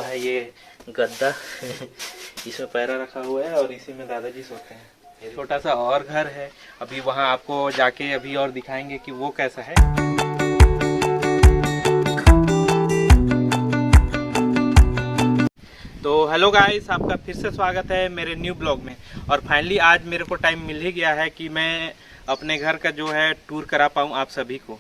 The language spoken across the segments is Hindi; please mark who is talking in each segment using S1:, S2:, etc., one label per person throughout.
S1: है ये गद्दा इसमें पैरा रखा हुआ है और इसी में दादाजी सोते हैं। ये छोटा सा और घर है, अभी वहाँ आपको जाके अभी और दिखाएंगे कि वो कैसा है। तो हेलो गाइस, आपका फिर से स्वागत है मेरे न्यू ब्लॉग में। और फाइनली आज मेरे को टाइम मिल ही गया है कि मैं अपने घर का जो है टूर करा पाऊँ आप सभी को।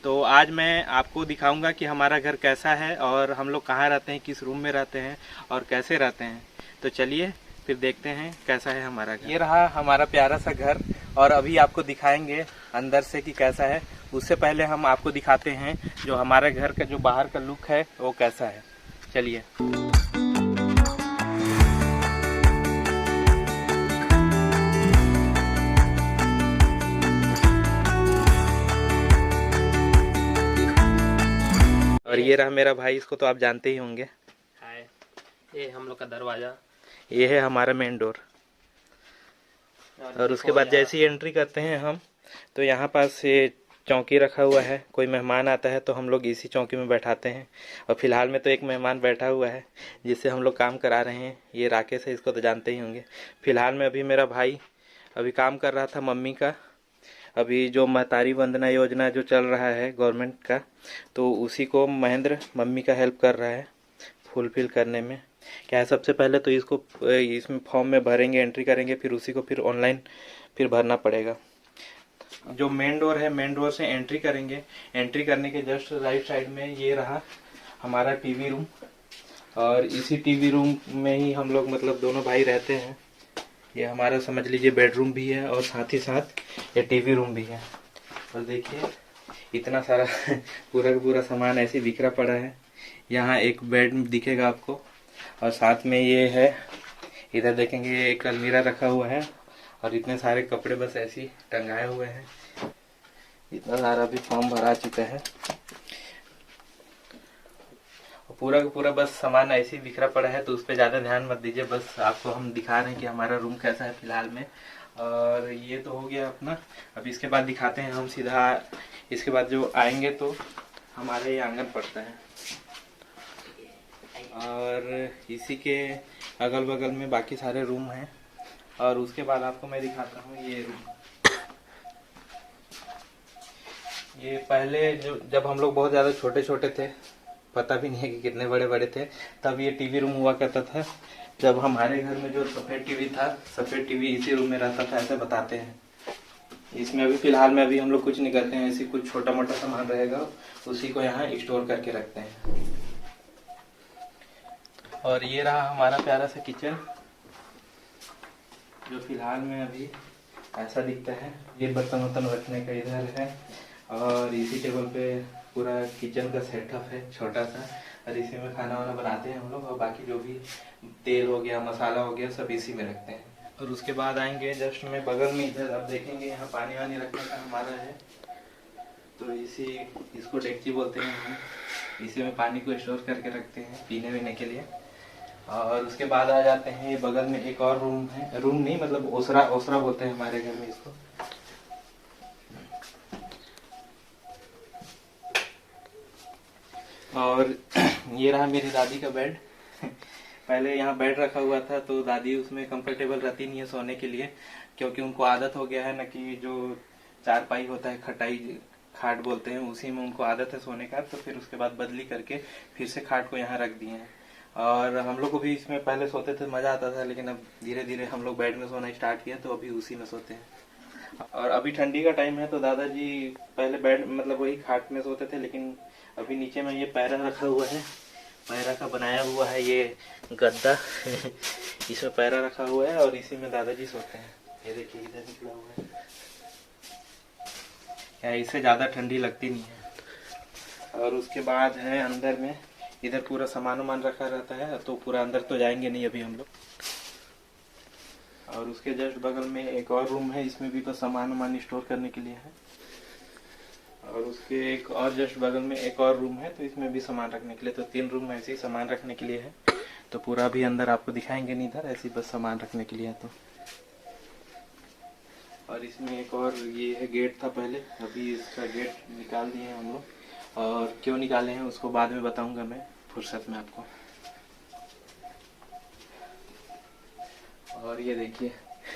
S1: तो आज मैं आपको दिखाऊंगा कि हमारा घर कैसा है और हम लोग कहाँ रहते हैं, किस रूम में रहते हैं और कैसे रहते हैं। तो चलिए फिर देखते हैं कैसा है हमारा घर। ये रहा हमारा प्यारा सा घर और अभी आपको दिखाएंगे अंदर से कि कैसा है। उससे पहले हम आपको दिखाते हैं जो हमारे घर का जो बाहर का लुक है वो कैसा है। चलिए। और ये रहा मेरा भाई, इसको तो आप जानते ही होंगे।
S2: हाय, ये हम लोग का दरवाजा,
S1: ये है हमारा मेन डोर। और उसके बाद जैसे ही एंट्री करते हैं हम तो यहाँ पास ये चौकी रखा हुआ है। कोई मेहमान आता है तो हम लोग इसी चौकी में बैठाते हैं। और फिलहाल में तो एक मेहमान बैठा हुआ है जिससे हम लोग काम करा रहे हैं। ये राकेश है, इसको तो जानते ही होंगे। फिलहाल में अभी मेरा भाई अभी काम कर रहा था मम्मी का, अभी जो महतारी वंदना योजना जो चल रहा है गवर्नमेंट का, तो उसी को महेंद्र मम्मी का हेल्प कर रहा है फुलफिल करने में। क्या है, सबसे पहले तो इसको इसमें फॉर्म में भरेंगे, एंट्री करेंगे, फिर उसी को फिर ऑनलाइन फिर भरना पड़ेगा। जो मेन डोर है, मेन डोर से एंट्री करेंगे। एंट्री करने के जस्ट राइट साइड में ये रहा हमारा टीवी रूम। और इसी टीवी रूम में ही हम लोग मतलब दोनों भाई रहते हैं। ये हमारा समझ लीजिए बेडरूम भी है और साथ ही साथ ये टीवी रूम भी है। और देखिए इतना सारा पूरा का पूरा सामान ऐसे बिखरा पड़ा है। यहाँ एक बेड दिखेगा आपको और साथ में ये है, इधर देखेंगे एक अलमीरा रखा हुआ है और इतने सारे कपड़े बस ऐसे ही टंगाए हुए हैं। इतना सारा भी फॉर्म भरा चुका है। पूरा का पूरा बस सामान ऐसे ही बिखरा पड़ा है, तो उस पर ज़्यादा ध्यान मत दीजिए। बस आपको हम दिखा रहे हैं कि हमारा रूम कैसा है फिलहाल में। और ये तो हो गया अपना। अब इसके बाद दिखाते हैं हम सीधा। इसके बाद जो आएंगे तो हमारे ये आंगन पड़ता है और इसी के अगल बगल में बाकी सारे रूम हैं। और उसके बाद आपको मैं दिखाता हूँ ये रूम। ये पहले जब हम लोग बहुत ज़्यादा छोटे छोटे थे, पता भी नहीं है कि कितने बड़े बड़े थे, तब ये टीवी रूम हुआ करता था। जब हमारे घर में जो सफ़ेद टीवी था, सफ़ेद टीवी इसी रूम में रहता था, ऐसे बताते हैं। इसमें अभी फिलहाल में अभी हम लोग कुछ नहीं करते हैं, ऐसी कुछ छोटा मोटा सामान रहेगा उसी को यहाँ स्टोर करके रखते हैं। और ये रहा हमारा प्यारा सा किचन जो फिलहाल में अभी ऐसा दिखता है। ये बर्तन वर्तन रखने का इधर है और इसी टेबल पे पूरा किचन का सेटअप है छोटा सा। और इसी में खाना वाना बनाते हैं हम लोग। और बाकी जो भी तेल हो गया, मसाला हो गया, सब इसी में रखते हैं। और उसके बाद आएंगे जस्ट में बगल में, इधर अब देखेंगे यहाँ पानी वानी रखने का हमारा है। तो इसको डेगची बोलते हैं हम। इसी में पानी को स्टोर करके रखते हैं पीने वीने के लिए। और उसके बाद आ जाते हैं ये बगल में एक और रूम है, रूम नहीं मतलब ओसरा, ओसरा बोलते हैं हमारे घर में इसको। और ये रहा मेरी दादी का बेड। पहले यहाँ बेड रखा हुआ था तो दादी उसमें कंफर्टेबल रहती नहीं है सोने के लिए, क्योंकि उनको आदत हो गया है ना कि जो चारपाई होता है, खटाई खाट बोलते हैं, उसी में उनको आदत है सोने का। तो फिर उसके बाद बदली करके फिर से खाट को यहाँ रख दिए हैं। और हम लोग को भी इसमें पहले सोते थे, मजा आता था, लेकिन अब धीरे धीरे हम लोग बेड में सोना स्टार्ट किया तो अभी उसी में सोते हैं। और अभी ठंडी का टाइम है तो दादाजी पहले बेड मतलब वही खाट में सोते थे, लेकिन अभी नीचे में ये पैरा रखा हुआ है, पैरा का बनाया हुआ है ये गद्दा इसमें पैरा रखा हुआ है और इसी में दादाजी सोते हैं। ये देखिए इधर निकला हुआ है। क्या इससे ज़्यादा ठंडी लगती नहीं है। और उसके बाद है अंदर में, इधर पूरा सामान वामान रखा रहता है, तो पूरा अंदर तो जाएंगे नहीं अभी हम लोग। और उसके जस्ट बगल में एक और रूम है, इसमें भी बस सामान वामान स्टोर करने के लिए है। और उसके एक और जस्ट बगल में एक और रूम है, तो इसमें भी सामान रखने के लिए। तो 3 रूम ऐसे ही सामान रखने के लिए है। तो पूरा भी अंदर आपको दिखाएंगे नहीं, इधर ऐसे बस सामान रखने के लिए है। तो और इसमें एक और ये है, गेट था पहले, अभी इसका गेट निकाल दिए हैं हम लोग। और क्यों निकाले हैं उसको बाद में बताऊंगा मैं फुर्सत में आपको। और ये देखिए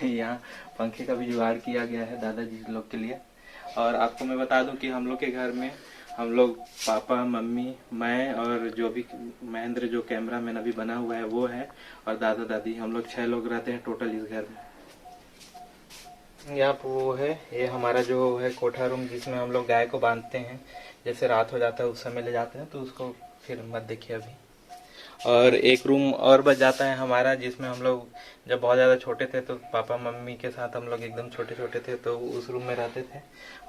S1: यहाँ पंखे का भी जुगाड़ किया गया है दादाजी लोग के लिए। और आपको मैं बता दूं कि हम लोग के घर में हम लोग पापा, मम्मी, मैं और जो भी महेंद्र जो कैमरा मैन अभी बना हुआ है वो है, और दादा दादी, हम लोग 6 लोग रहते हैं टोटल इस घर में। यहाँ पर वो है, ये हमारा जो है कोठा रूम जिसमें हम लोग गाय को बांधते हैं। जैसे रात हो जाता है उस समय ले जाते हैं, तो उसको फिर मत देखिए अभी। और एक रूम और बच जाता है हमारा, जिसमें हम लोग जब बहुत ज़्यादा छोटे थे तो पापा मम्मी के साथ हम लोग एकदम छोटे छोटे थे तो उस रूम में रहते थे।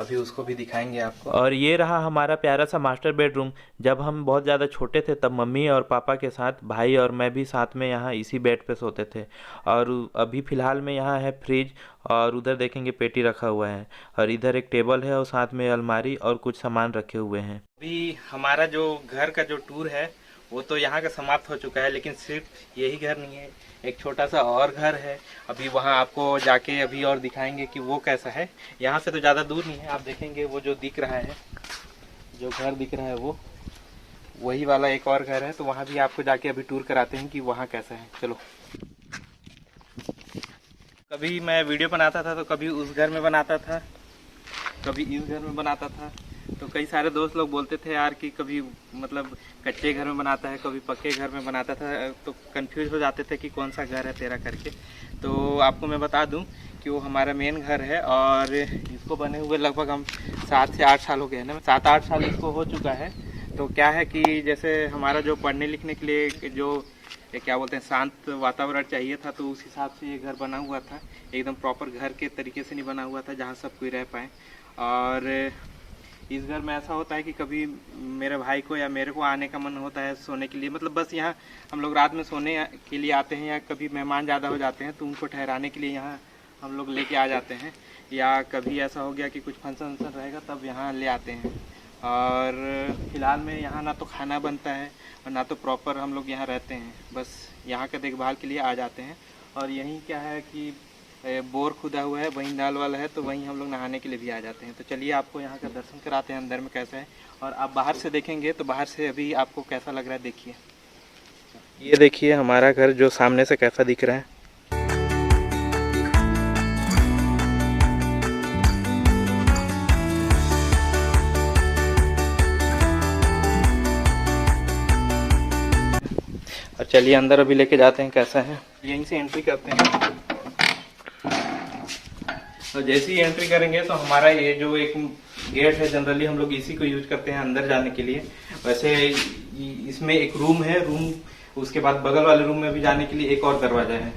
S1: अभी उसको भी दिखाएंगे आपको। और ये रहा हमारा प्यारा सा मास्टर बेडरूम। जब हम बहुत ज़्यादा छोटे थे तब मम्मी और पापा के साथ भाई और मैं भी साथ में यहाँ इसी बेड पे सोते थे। और अभी फ़िलहाल में यहाँ है फ्रिज, और उधर देखेंगे पेटी रखा हुआ है, और इधर एक टेबल है और साथ में अलमारी और कुछ सामान रखे हुए हैं। अभी हमारा जो घर का जो टूर है वो तो यहाँ का समाप्त हो चुका है, लेकिन सिर्फ यही घर नहीं है, एक छोटा सा और घर है। अभी वहाँ आपको जाके अभी और दिखाएंगे कि वो कैसा है। यहाँ से तो ज़्यादा दूर नहीं है, आप देखेंगे वो जो दिख रहा है, जो घर दिख रहा है वो वही वाला एक और घर है। तो वहाँ भी आपको जाके अभी टूर कराते हैं कि वहाँ कैसा है। चलो। कभी मैं वीडियो बनाता था तो कभी उस घर में बनाता था, कभी इस घर में बनाता था। तो कई सारे दोस्त लोग बोलते थे यार कि कभी मतलब कच्चे घर में बनाता है, कभी पक्के घर में बनाता था, तो कंफ्यूज हो जाते थे कि कौन सा घर है तेरा करके। तो आपको मैं बता दूं कि वो हमारा मेन घर है, और इसको बने हुए लगभग हम 7 से 8 साल हो गए हैं ना, 7-8 साल इसको हो चुका है। तो क्या है कि जैसे हमारा जो पढ़ने लिखने के लिए जो क्या बोलते हैं शांत वातावरण चाहिए था, तो उस हिसाब से ये घर बना हुआ था। एकदम प्रॉपर घर के तरीके से नहीं बना हुआ था जहाँ सब कोई रह पाए। और इस घर में ऐसा होता है कि कभी मेरे भाई को या मेरे को आने का मन होता है सोने के लिए, मतलब बस यहाँ हम लोग रात में सोने के लिए आते हैं, या कभी मेहमान ज़्यादा हो जाते हैं तो उनको ठहराने के लिए यहाँ हम लोग लेके आ जाते हैं, या कभी ऐसा हो गया कि कुछ फंक्शन वंक्शन रहेगा तब यहाँ ले आते हैं। और फिलहाल में यहाँ ना तो खाना बनता है और ना तो प्रॉपर हम लोग यहाँ रहते हैं, बस यहाँ का देखभाल के लिए आ जाते हैं। और यहीं क्या है कि बोर खुदा हुआ है, वहीं नाल वाला है, तो वहीं हम लोग नहाने के लिए भी आ जाते हैं। तो चलिए आपको यहाँ का दर्शन कराते हैं अंदर में कैसा है, और आप बाहर से देखेंगे तो बाहर से अभी आपको कैसा लग रहा है देखिए। ये देखिए हमारा घर जो सामने से कैसा दिख रहा है। और चलिए अंदर अभी लेके जाते हैं कैसा है। यहीं से एंट्री करते हैं, तो जैसे ही एंट्री करेंगे तो हमारा ये जो एक गेट है, जनरली हम लोग इसी को यूज करते हैं अंदर जाने के लिए। वैसे इसमें एक रूम है, उसके बाद बगल वाले रूम में भी जाने के लिए एक और दरवाजा है।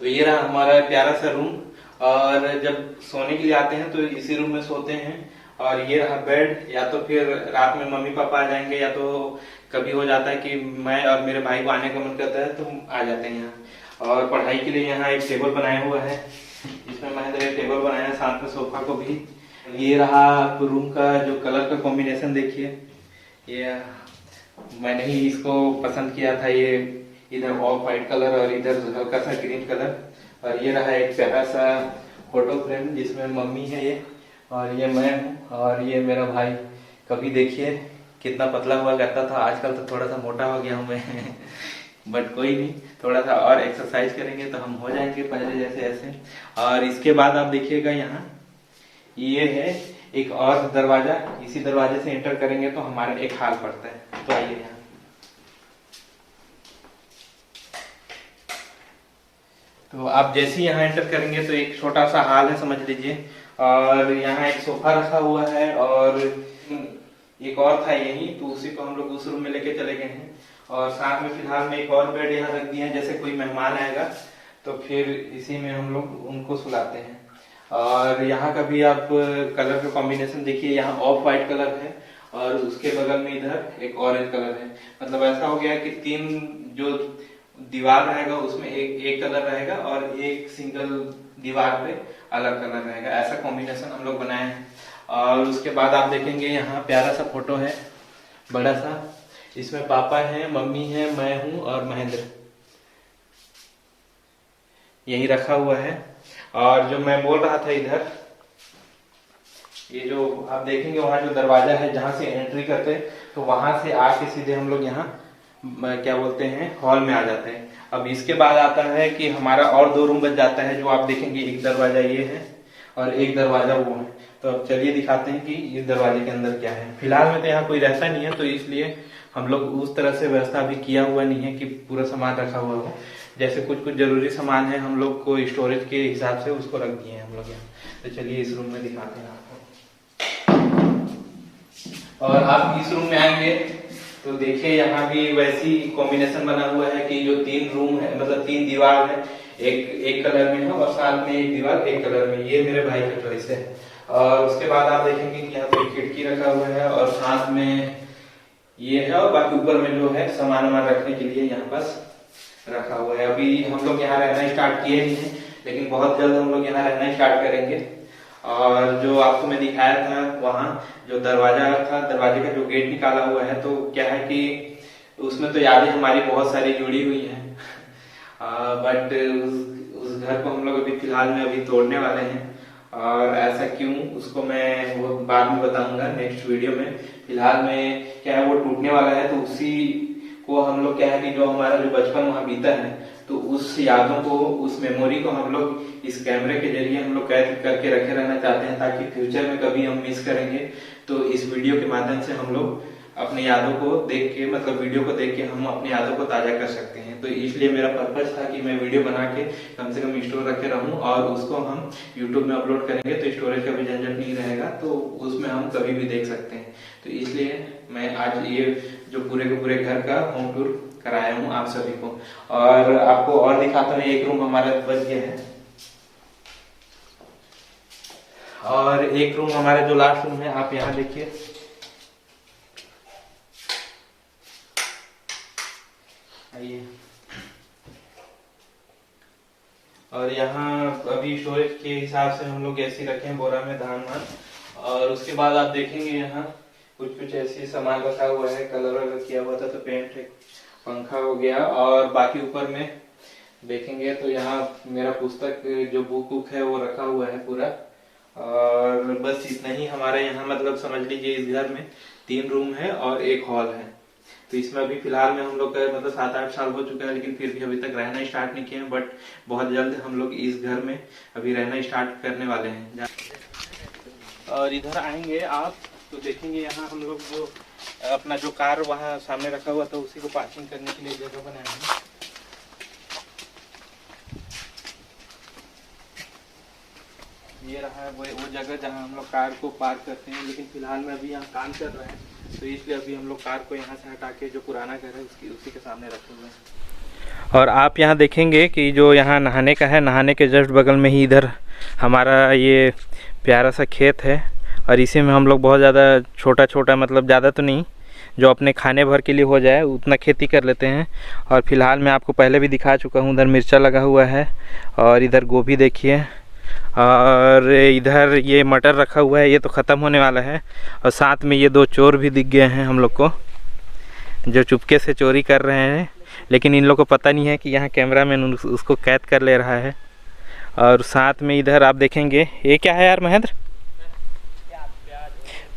S1: तो ये रहा हमारा प्यारा सा रूम, और जब सोने के लिए आते हैं तो इसी रूम में सोते हैं। और ये रहा बेड, या तो फिर रात में मम्मी पापा आ जाएंगे, या तो कभी हो जाता है कि मैं और मेरे भाई को आने का मन करता है तो हम आ जाते हैं यहाँ। और पढ़ाई के लिए यहाँ एक टेबल बनाया हुआ है, इसमें मैंने टेबल बनाया है, साथ में सोफा को भी। ये रहा रूम का जो कलर का कॉम्बिनेशन देखिए, ये मैंने ही इसको पसंद किया था। ये इधर ऑफ वाइट कलर और इधर हल्का सा ग्रीन कलर। और ये रहा एक प्यारा सा फोटो फ्रेम जिसमें मम्मी है ये, और ये मैं हूँ, और ये मेरा भाई। कभी देखिए कितना पतला हुआ करता था, आजकल तो थोड़ा सा मोटा हो गया हूँ मैं बट कोई नहीं, थोड़ा सा और एक्सरसाइज करेंगे तो हम हो जाएंगे पहले जैसे ऐसे। और इसके बाद आप देखिएगा यहाँ ये है एक और दरवाजा, इसी दरवाजे से एंटर करेंगे तो हमारा एक हाल पड़ता है। तो आइए यहाँ, तो आप जैसे ही यहाँ एंटर करेंगे तो एक छोटा सा हाल है समझ लीजिए। और यहाँ एक सोफा रखा हुआ है, और एक और था यही, तो उसी को हम लोग उस रूम में लेके चले गए हैं। और साथ में फिलहाल में एक और बेड यहाँ रख दिया है, जैसे कोई मेहमान आएगा तो फिर इसी में हम लोग उनको सुलाते हैं। और यहाँ का भी आप कलर का कॉम्बिनेशन देखिए, यहाँ ऑफ वाइट कलर है और उसके बगल में इधर एक ऑरेंज कलर है। मतलब ऐसा हो गया कि 3 जो दीवार रहेगा उसमें एक कलर रहेगा और एक सिंगल दीवार पे अलग कलर रहेगा, ऐसा कॉम्बिनेशन हम लोग बनाए हैं। और उसके बाद आप देखेंगे यहाँ प्यारा सा फोटो है बड़ा सा, इसमें पापा है, मम्मी है, मैं हूँ और महेंद्र यही रखा हुआ है। और जो मैं बोल रहा था इधर, ये जो आप देखेंगे वहां जो दरवाजा है जहां से एंट्री करते हैं, तो वहां से आके सीधे हम लोग यहाँ क्या बोलते हैं, हॉल में आ जाते हैं। अब इसके बाद आता है कि हमारा और 2 रूम बच जाता है, जो आप देखेंगे एक दरवाजा ये है और एक दरवाजा वो है। तो अब चलिए दिखाते हैं कि इस दरवाजे के अंदर क्या है। फिलहाल में तो यहाँ कोई रहता नहीं है, तो इसलिए हम लोग उस तरह से व्यवस्था अभी किया हुआ नहीं है कि पूरा सामान रखा हुआ हो। जैसे कुछ कुछ जरूरी सामान है हम लोग को स्टोरेज के हिसाब से उसको रख दिए हैं हम लोग यहाँ। तो चलिए इस रूम में दिखाते हैं आपको। और आप इस रूम में आएंगे तो देखिए यहाँ भी वैसी कॉम्बिनेशन बना हुआ है कि जो 3 रूम है, मतलब 3 दीवार है, एक कलर में है और साथ में एक दीवार एक कलर में। ये मेरे भाई का चॉइस है। और उसके बाद आप देखेंगे कि यहाँ पे खिड़की रखा हुआ है और साथ में ये है, और बाकी ऊपर में जो है सामान वामान रखने के लिए यहाँ पास रखा हुआ है। अभी हम लोग यहाँ रहना स्टार्ट किए नहीं है, लेकिन बहुत जल्द हम लोग यहाँ रहना स्टार्ट करेंगे। और जो आपको मैं दिखाया था वहाँ जो दरवाजा था, दरवाजे का जो गेट निकाला हुआ है, तो क्या है कि उसमें तो यादें हमारी बहुत सारी जुड़ी हुई हैं। बट उस घर को हम लोग अभी फिलहाल में अभी तोड़ने वाले हैं। और ऐसा क्यों, उसको मैं वो बाद में बताऊंगा नेक्स्ट वीडियो में। फिलहाल में क्या है वो टूटने वाला है, तो उसी को हम लोग क्या है कि जो हमारा जो बचपन वहाँ बीता है, तो उस यादों को, उस मेमोरी को हम लोग इस कैमरे के जरिए हम लोग कैद करके रखे रहना चाहते हैं, ताकि फ्यूचर में कभी हम मिस करेंगे तो इस वीडियो के माध्यम से हम लोग अपने यादों को देख के, मतलब वीडियो को देख के हम अपनी यादों को ताजा कर सकते हैं। तो इसलिए मेरा पर्पस था कि मैं वीडियो बना के कम से कम स्टोर रखे रहूं, और उसको हम यूट्यूब में अपलोड करेंगे तो स्टोरेज का भी झंझट नहीं रहेगा, तो उसमें हम कभी भी देख सकते हैं। तो इसलिए मैं आज ये जो पूरे के पूरे घर का होम टूर कराया हूँ आप सभी को। और आपको और दिखाता हूँ, एक रूम हमारा बच गया है और एक रूम हमारा जो लास्ट रूम है, आप यहाँ देखिए। आइए। और यहाँ अभी स्टोरेज के हिसाब से हम लोग ऐसे रखे हैं बोरा में धान वान। और उसके बाद आप देखेंगे यहाँ कुछ कुछ ऐसे सामान रखा हुआ है, कलर वलर किया हुआ था तो पेंट है, पंखा हो गया। और बाकी ऊपर में देखेंगे तो यहाँ मेरा पुस्तक जो बुक है वो रखा हुआ है पूरा। और बस इतना ही हमारे यहाँ, मतलब समझ लीजिए इस घर में 3 रूम है और एक हॉल है। तो इसमें अभी फिलहाल में हम लोग का मतलब 7-8 साल हो चुका है, लेकिन फिर भी अभी तक रहना स्टार्ट नहीं किए हैं। बट बहुत जल्द हम लोग इस घर में अभी रहना स्टार्ट करने वाले हैं। और इधर आएंगे आप तो देखेंगे यहाँ हम लोग जो अपना जो कार वहाँ सामने रखा हुआ था उसी को पार्किंग करने के लिए जगह बनाए हैं। ये रहा है वो जगह जहाँ हम लोग कार को पार्क करते हैं, लेकिन फिलहाल में अभी यहाँ काम चल रहा है, तो इसलिए अभी हम लोग कार को यहाँ से हटा के जो पुराना घर है उसी के सामने रखे हुए हैं। और आप यहाँ देखेंगे कि जो यहाँ नहाने का है, नहाने के जस्ट बगल में ही इधर हमारा ये प्यारा सा खेत है। और इसी में हम लोग बहुत ज़्यादा छोटा छोटा, मतलब ज़्यादा तो नहीं, जो अपने खाने भर के लिए हो जाए उतना खेती कर लेते हैं। और फिलहाल मैं आपको पहले भी दिखा चुका हूँ, उधर मिर्चा लगा हुआ है और इधर गोभी देखिए, और इधर ये मटर रखा हुआ है, ये तो ख़त्म होने वाला है। और साथ में ये 2 चोर भी दिख गए हैं हम लोग को, जो चुपके से चोरी कर रहे हैं, लेकिन इन लोग को पता नहीं है कि यहाँ कैमरामैन उसको कैद कर ले रहा है। और साथ में इधर आप देखेंगे, ये क्या है यार महेंद्र?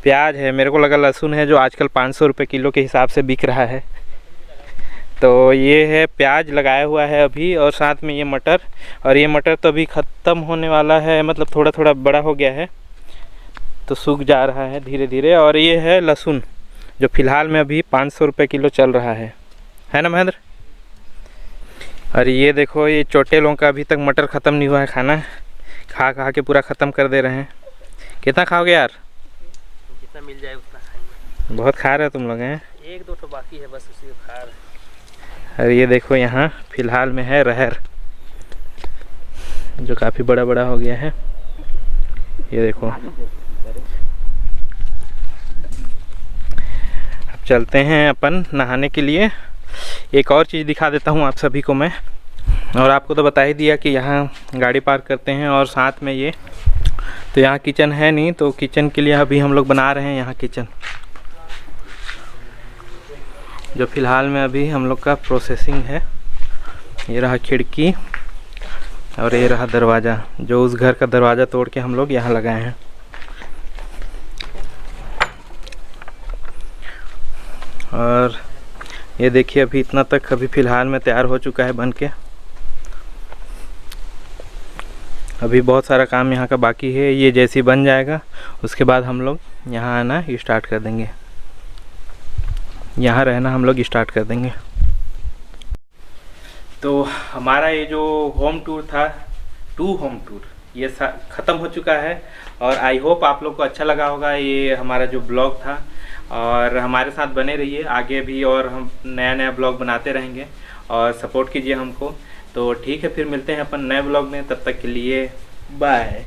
S1: प्याज है, मेरे को लगा लहसुन है, जो आजकल 500 रुपये किलो के हिसाब से बिक रहा है। तो ये है प्याज लगाया हुआ है अभी, और साथ में ये मटर। और ये मटर तो अभी ख़त्म होने वाला है, मतलब थोड़ा थोड़ा बड़ा हो गया है तो सूख जा रहा है धीरे धीरे। और ये है लहसुन, जो फ़िलहाल में अभी 500 रुपये किलो चल रहा है ना महेंद्र? और ये देखो, ये छोटे लोगों का अभी तक मटर ख़त्म नहीं हुआ है, खाना खा खा के पूरा ख़त्म कर दे रहे हैं। कितना खाओगे यार?
S2: जितना मिल जाए उतना खाएंगे।
S1: बहुत खा रहे हो तुम लोग हैं?
S2: 1-2 तो बाकी है, बस उसी को खा रहे हैं।
S1: और ये देखो यहाँ फिलहाल में है रहर, जो काफ़ी बड़ा बड़ा हो गया है। ये देखो, अब चलते हैं अपन नहाने के लिए। एक और चीज़ दिखा देता हूँ आप सभी को मैं। और आपको तो बता ही दिया कि यहाँ गाड़ी पार्क करते हैं, और साथ में ये तो यहाँ किचन है नहीं, तो किचन के लिए अभी हम लोग बना रहे हैं यहाँ किचन, जो फ़िलहाल में अभी हम लोग का प्रोसेसिंग है। ये रहा खिड़की और ये रहा दरवाज़ा, जो उस घर का दरवाज़ा तोड़ के हम लोग यहाँ लगाए हैं। और ये देखिए अभी इतना तक अभी फ़िलहाल में तैयार हो चुका है बन के। अभी बहुत सारा काम यहाँ का बाकी है। ये जैसे ही बन जाएगा उसके बाद हम लोग यहाँ आना स्टार्ट कर देंगे, यहाँ रहना हम लोग स्टार्ट कर देंगे। तो हमारा ये जो होम टूर था, होम टूर, ये ख़त्म हो चुका है। और आई होप आप लोग को अच्छा लगा होगा ये हमारा जो ब्लॉग था। और हमारे साथ बने रहिए आगे भी, और हम नया नया ब्लॉग बनाते रहेंगे और सपोर्ट कीजिए हमको। तो ठीक है, फिर मिलते हैं अपन नए ब्लॉग में। तब तक के लिए बाय।